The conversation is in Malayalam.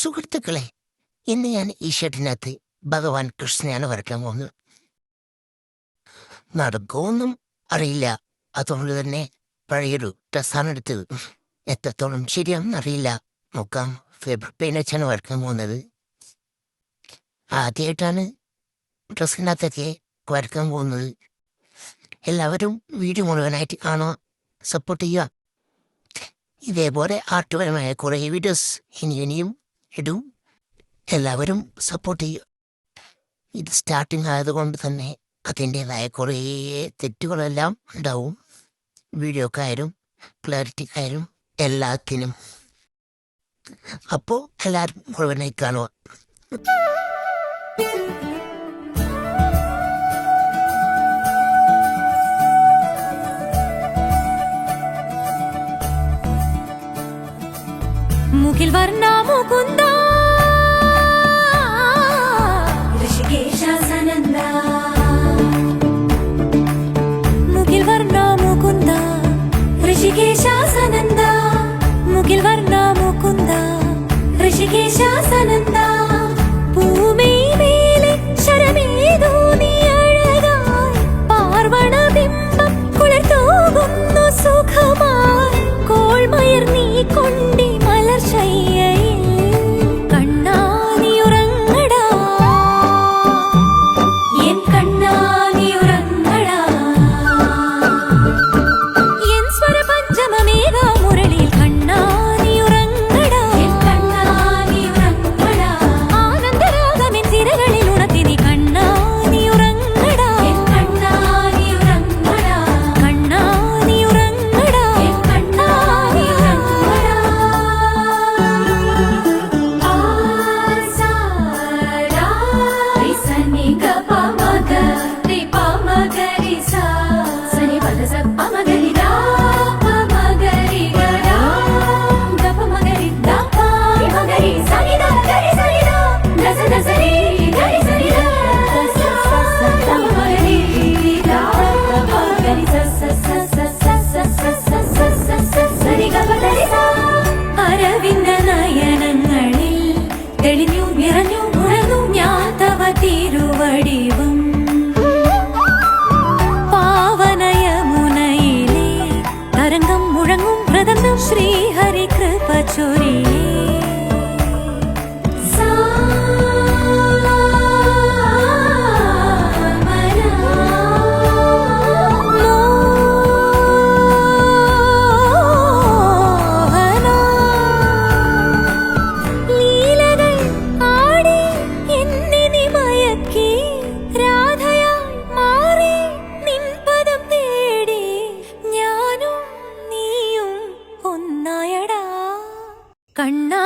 സുഹൃത്തുക്കളെ, ഇന്ന് ഞാൻ ഈ ഷെഡിനകത്ത് ഭഗവാൻ കൃഷ്ണനാണ് വരയ്ക്കാൻ പോകുന്നത്. നടക്കുമെന്നും അറിയില്ല, അതുകൊണ്ട് തന്നെ പഴയൊരു ഡ്രസ്സാണ് എടുത്തത്. എത്രത്തോളം ശരിയാണെന്ന് അറിയില്ല, നോക്കാം. ഫേബർ പെയിൻ വെച്ചാണ് വരയ്ക്കാൻ പോകുന്നത്. ആദ്യമായിട്ടാണ് ഡ്രസ്സിനകത്തൊക്കെ വരയ്ക്കാൻ പോകുന്നത്. എല്ലാവരും വീഡിയോ മുഴുവനായിട്ട് കാണുക, സപ്പോർട്ട് ചെയ്യുക. ഇതേപോലെ ആർട്ടുപരമായ കുറേ വീഡിയോസ് ഇനിയും ഇടും. എല്ലാവരും സപ്പോർട്ട് ചെയ്യുക. ഇത് സ്റ്റാർട്ടിങ് ആയതുകൊണ്ട് തന്നെ അതിൻ്റേതായ കുറേ തെറ്റുകളെല്ലാം ഉണ്ടാവും. വീഡിയോക്കായാലും ക്ലാരിറ്റിക്കായാലും എല്ലാത്തിനും. അപ്പോൾ എല്ലാവരും മുഴുവനായി കാണുക. മുകിൽ വർണ്ണ മുകുന്ദ ഋഷികേശാസനന്ദ, മുകിൽ വർണ്ണ മുകുന്ദ ഋഷികേശാസനന്ദ, മുകിൽ വർണ്ണ മുകുന്ദ ഋഷികേശാസനന്ദ. ഭൂമിയിലെ ശരമേതോ നീ അഴകായി, പാർവണ ബിംബം കുളിർത്തൂകുന്നു സുഖമായി, കോൾമയർ നീ കൊണ്ടി അരവിന്ദ നയനങ്ങളിൽ തെളിഞ്ഞു നിറഞ്ഞു ഉണർന്നു ഞാൻ തവ തിരുവടിവും. പാവനയമുനയിലെ തരംഗം മുഴങ്ങും മൃദംഗം ശ്രീഹരി കൃപ ചൊരിയേ. കണ്ണാ